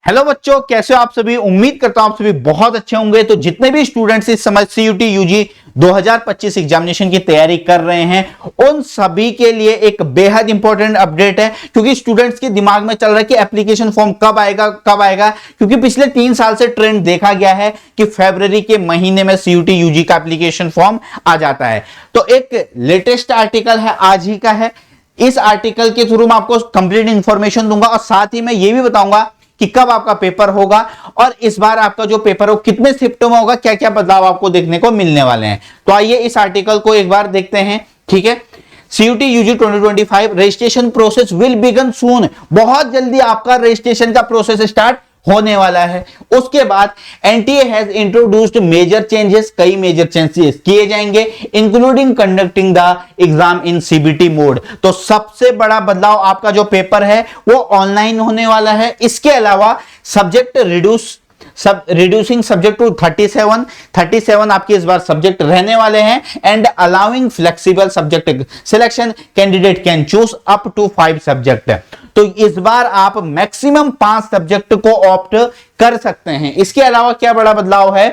Hello बच्चों, कैसे हो आप सभी। उम्मीद करता हूं आप सभी बहुत अच्छे होंगे। तो जितने भी स्टूडेंट्स इस समय सीयूटी यूजी 2025 एग्जामिनेशन की तैयारी कर रहे हैं उन सभी के लिए एक बेहद इंपॉर्टेंट अपडेट है, क्योंकि स्टूडेंट्स के दिमाग में चल रहा है कि एप्लीकेशन फॉर्म कब आएगा, क्योंकि पिछले 3 साल से ट्रेंड देखा गया है कि फरवरी के महीने में सीयूटी यूजी का एप्लीकेशन फॉर्म आ जाता है। तो एक लेटेस्ट आर्टिकल है, आज ही का है। इस आर्टिकल के थ्रू मैं आपको कंप्लीट इंफॉर्मेशन दूंगा और साथ ही मैं यह भी बताऊंगा कि कब आपका पेपर होगा और इस बार आपका जो पेपर हो कितने शिफ्टों में होगा, क्या क्या बदलाव आपको देखने को मिलने वाले हैं। तो आइए इस आर्टिकल को एक बार देखते हैं। ठीक है, CUET UG 2025 registration process will begin soon. बहुत जल्दी आपका रजिस्ट्रेशन का प्रोसेस स्टार्ट होने वाला है। उसके बाद NTA has introduced major changes, कई मेजर चेंजेस किए जाएंगे, including conducting the exam in CBT mode. तो सबसे बड़ा बदलाव आपका जो पेपर है वो ऑनलाइन होने वाला है। इसके अलावा सब्जेक्ट रिड्यूसिंग सब्जेक्ट टू 37 आपके इस बार सब्जेक्ट रहने वाले हैं and allowing flexible subject selection, candidate can choose up to 5 subject. तो इस बार आप मैक्सिमम 5 सब्जेक्ट को ऑप्ट कर सकते हैं। इसके अलावा क्या बड़ा बदलाव है,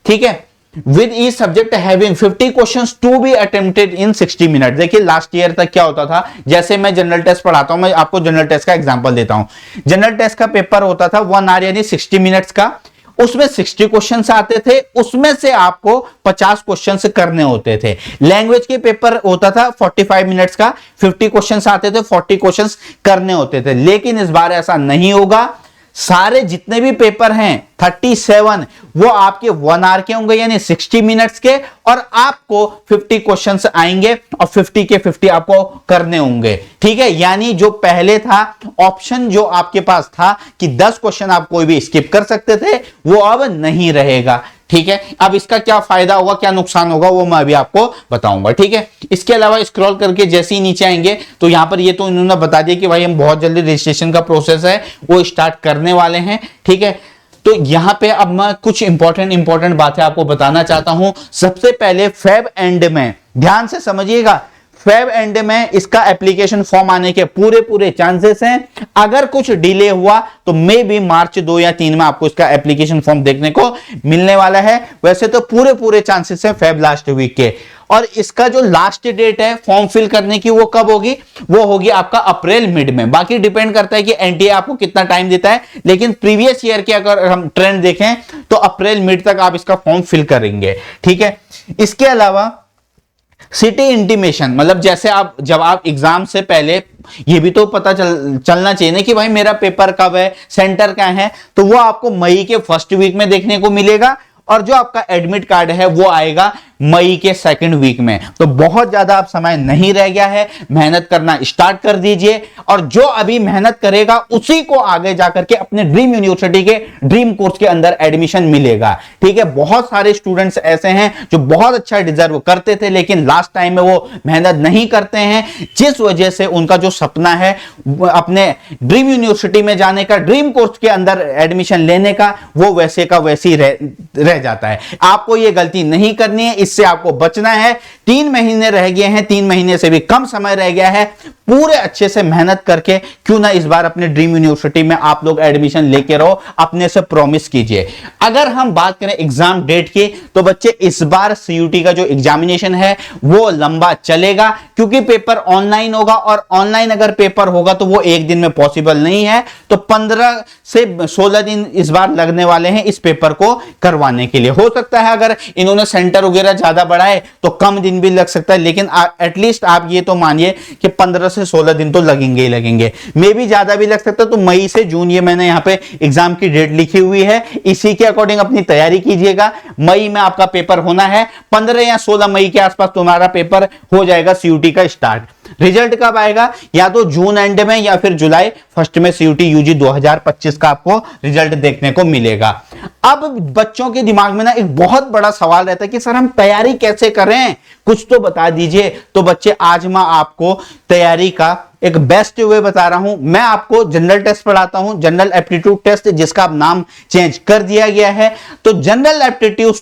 ठीक है, with each subject having 50 questions to be attempted in 60 minute. देखिए लास्ट ईयर तक क्या होता था, जैसे मैं जनरल टेस्ट पढ़ाता हूं, मैं आपको जनरल टेस्ट का एग्जांपल देता हूं। जनरल टेस्ट का पेपर होता था 1 आवर यानी 60 मिनट्स का, उसमें 60 क्वेश्चंस आते थे, उसमें से आपको 50 क्वेश्चंस करने होते थे। लैंग्वेज के पेपर होता था 45 मिनट्स का, 50 क्वेश्चंस आते थे, 40 क्वेश्चंस करने होते थे। लेकिन इस बार ऐसा नहीं होगा। सारे जितने भी पेपर हैं 37 वो आपके 1 आवर के होंगे यानी 60 मिनट्स के, और आपको 50 क्वेश्चंस आएंगे और 50 के 50 आपको करने होंगे। ठीक है, यानी जो पहले था ऑप्शन जो आपके पास था कि 10 क्वेश्चन आप कोई भी स्किप कर सकते थे, वो अब नहीं रहेगा। ठीक है, अब इसका क्या फायदा होगा क्या नुकसान होगा वो मैं अभी आपको बताऊंगा। ठीक है, इसके अलावा स्क्रॉल करके जैसे ही नीचे आएंगे तो यहां पर ये तो इन्होंने बता दिया कि भाई हम बहुत जल्दी रजिस्ट्रेशन का प्रोसेस है वो स्टार्ट करने वाले हैं। ठीक है, तो यहां पे अब मैं कुछ इंपॉर्टेंट बातें आपको बताना चाहता हूं। सबसे पहले फेब एंड में ध्यान से समझिएगा, फेब एंड में इसका एप्लीकेशन फॉर्म आने के पूरे चांसेस हैं। अगर कुछ डिले हुआ तो मे बी मार्च 2 या 3 में आपको इसका एप्लीकेशन फॉर्म देखने को मिलने वाला है। वैसे तो पूरे चांसेस हैं फेब लास्ट वीक के। और इसका जो लास्ट डेट है फॉर्म फिल करने की वो कब होगी, वो होगी आपका अप्रैल मिड में। बाकी डिपेंड करता है कि एनटीए आपको कितना टाइम देता है, लेकिन प्रीवियस ईयर के अगर हम ट्रेंड देखें तो अप्रैल मिड तक आप इसका फॉर्म फिल करेंगे। ठीक है, इसके अलावा सिटी इंटीमेशन, मतलब जैसे जब आप एग्जाम से पहले ये भी तो पता चलना चाहिए ना कि भाई मेरा पेपर कब है, सेंटर क्या है, तो वो आपको मई के फर्स्ट वीक में देखने को मिलेगा और जो आपका एडमिट कार्ड है वो आएगा मई के 2nd वीक में। तो बहुत ज्यादा अब समय नहीं रह गया है, मेहनत करना स्टार्ट कर दीजिए और जो अभी मेहनत करेगा उसी को आगे जाकर के अपने ड्रीम यूनिवर्सिटी के ड्रीम कोर्स के अंदर एडमिशन मिलेगा। ठीक है, बहुत सारे स्टूडेंट्स ऐसे हैं जो बहुत अच्छा डिजर्व करते थे लेकिन लास्ट टाइम में वो मेहनत नहीं करते हैं, जिस वजह से उनका जो सपना है अपने ड्रीम यूनिवर्सिटी में जाने का, ड्रीम कोर्स के अंदर एडमिशन लेने का, वो वैसे का वैसे ही रह जाता है। आपको ये गलती नहीं करनी है, इससे आपको बचना है। 3 महीने रह गए हैं, 3 महीने से भी कम समय रह गया है। पूरे अच्छे से मेहनत करके क्यों ना इस बार अपने ड्रीम यूनिवर्सिटी में आप लोग एडमिशन लेके रहो, अपने से प्रॉमिस कीजिए। अगर हम बात करें एग्जाम डेट की तो बच्चे इस बार सीयूटी का जो एग्जामिनेशन है वो लंबा चलेगा, क्योंकि पेपर ऑनलाइन होगा और ऑनलाइन अगर पेपर होगा तो वो एक दिन में पॉसिबल नहीं है। तो 15 से 16 दिन इस बार लगने वाले हैं इस पेपर को करवाने के लिए। हो सकता है अगर इन्होंने सेंटर वगैरह ज्यादा बढ़ाए तो कम दिन भी लग सकता है, लेकिन एटलीस्ट आप ये तो मानिए कि 15 से 16 दिन तो लगेंगे ही लगेंगे। मे भी ज्यादा भी लग सकता है। तो मई से जून ये मैंने यहाँ पे एग्जाम की डेट लिखी हुई है, इसी के अकॉर्डिंग अपनी तैयारी कीजिएगा। मई में आपका पेपर होना है, 15 या 16 मई के आसपास तुम्हारा पेपर हो जाएगा सीयूटी का स्टार्ट। रिजल्ट कब आएगा, या तो जून एंड में या फिर जुलाई फर्स्ट में सीयूटी यूजी 2025 का आपको रिजल्ट देखने को मिलेगा। अब बच्चों के दिमाग में ना एक बहुत बड़ा सवाल रहता है कि सर हम तैयारी कैसे करें, कुछ तो बता दीजिए। तो बच्चे आज मैं आपको तैयारी का एक बेस्ट वे बता रहा हूं। मैं आपको जनरल टेस्ट पढ़ाता हूं, जनरल एप्टीट्यूड टेस्ट, जिसका अब नाम चेंज कर दिया गया है। तो जनरल एप्टीट्यूड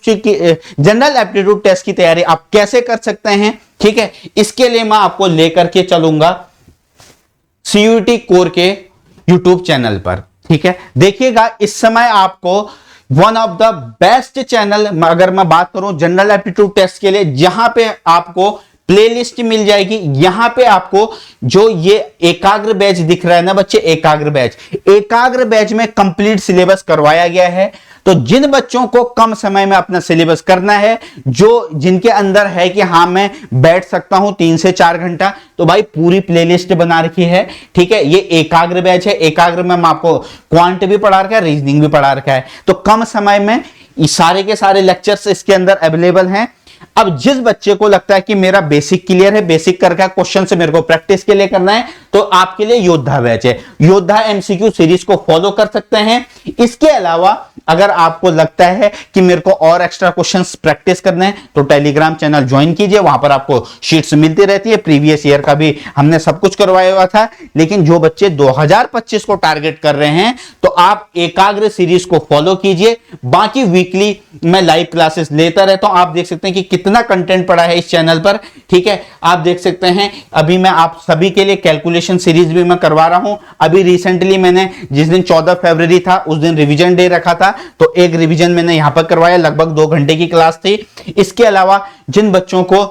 टेस्ट की तैयारी आप कैसे कर सकते हैं, ठीक है, इसके लिए मैं आपको लेकर के चलूंगा सीयूटी कोर के यूट्यूब चैनल पर। ठीक है, देखिएगा इस समय आपको one of the best channel, अगर मैं बात करूं जनरल एप्टीट्यूड टेस्ट के लिए, जहां पे आपको प्लेलिस्ट मिल जाएगी। यहां पे आपको जो ये एकाग्र बैच दिख रहा है ना बच्चे, एकाग्र बैच में कंप्लीट सिलेबस करवाया गया है। तो जिन बच्चों को कम समय में अपना सिलेबस करना है, जो जिनके अंदर है कि हां मैं बैठ सकता हूं 3 से 4 घंटा, तो भाई पूरी प्लेलिस्ट बना रखी है। ठीक है, ये एकाग्र बैच है। एकाग्र में आपको क्वांट भी पढ़ा रखा है, रीजनिंग भी पढ़ा रखा है। तो कम समय में सारे के सारे लेक्चर्स इसके अंदर अवेलेबल हैं। अब जिस बच्चे को लगता है कि मेरा बेसिक क्लियर है, बेसिक करके क्वेश्चन से मेरे को प्रैक्टिस के लिए करना है, तो आपके लिए योद्धा बैच है। योद्धा एमसीक्यू सीरीज को फॉलो कर सकते हैं। इसके अलावा अगर आपको लगता है कि मेरे को और एक्स्ट्रा क्वेश्चंस प्रैक्टिस करने हैं, तो टेलीग्राम चैनल ज्वाइन कीजिए। वहां पर आपको शीट्स मिलती रहती है। प्रीवियस ईयर का भी हमने सब कुछ करवाया हुआ था। लेकिन जो बच्चे 2025 को टारगेट कर रहे हैं, तो आप एकाग्र सीरीज को फॉलो कीजिए। बाकी वीकली मैं लाइव क्लासेस लेता रहता हूं। आप देख सकते हैं कि कितना कंटेंट पड़ा है इस चैनल पर। ठीक है, आप देख सकते हैं अभी मैं आप सभी के लिए कैलकुलेशन सीरीज भी मैं करवा रहा हूं। अभी रिसेंटली मैंने जिस दिन 14 फरवरी था उस दिन रिवीजन डे रखा था, तो एक रिवीजन मैंने यहां पर करवाया, लगभग 2 घंटे की क्लास थी। इसके अलावा जिन बच्चों को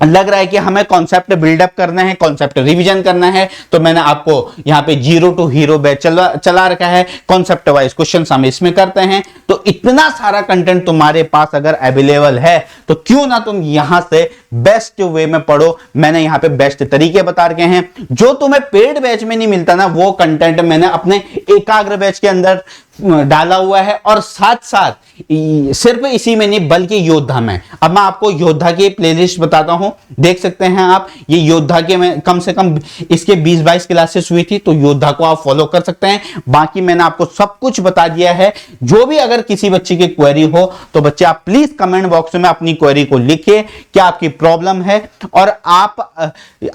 लग रहा है कि हमें कॉन्सेप्ट बिल्डअप करना है, कॉन्सेप्ट रिवीजन करना है, तो मैंने आपको यहां पे 0 to हीरो बैच चला रखा है। कॉन्सेप्ट वाइज क्वेश्चन हम इसमें करते हैं। तो इतना सारा कंटेंट तुम्हारे पास अगर अवेलेबल है, तो क्यों ना तुम यहां से बेस्ट वे में पढ़ो। मैंने यहां पे बेस्ट तरीके बता रखे हैं। जो तुम्हें पेड बैच में नहीं मिलता ना, वो कंटेंट मैंने अपने एकाग्र बैच के अंदर डाला हुआ है। और साथ साथ सिर्फ इसी में नहीं बल्कि योद्धा में। अब मैं आपको योद्धा की प्लेलिस्ट बताता हूं, देख सकते हैं आप। ये योद्धा के में कम से कम इसके 20-22 क्लासेस हुई थी, तो योद्धा को आप फॉलो कर सकते हैं। बाकी मैंने आपको सब कुछ बता दिया है। जो भी अगर किसी बच्चे की क्वेरी हो, तो बच्चे आप प्लीज कमेंट बॉक्स में अपनी क्वेरी को लिखिए, क्या आपकी प्रॉब्लम है। और आप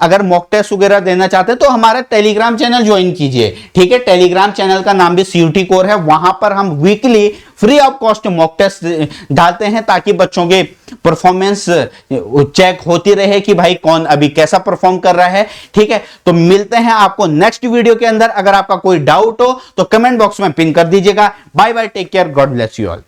अगर मॉक टेस्ट वगैरह देना चाहते हैं, तो हमारा टेलीग्राम चैनल ज्वाइन कीजिए। ठीक है, टेलीग्राम चैनल का नाम भी सीयूटी कोर है। वहां पर हम weekly free of cost mock test डालते हैं, ताकि बच्चों के परफॉर्मेंस चेक होती रहे कि भाई कौन अभी कैसा परफॉर्म कर रहा है। ठीक है, तो मिलते हैं आपको नेक्स्ट वीडियो के अंदर। अगर आपका कोई डाउट हो तो कमेंट बॉक्स में पिन कर दीजिएगा। Bye bye, take care, God bless you all.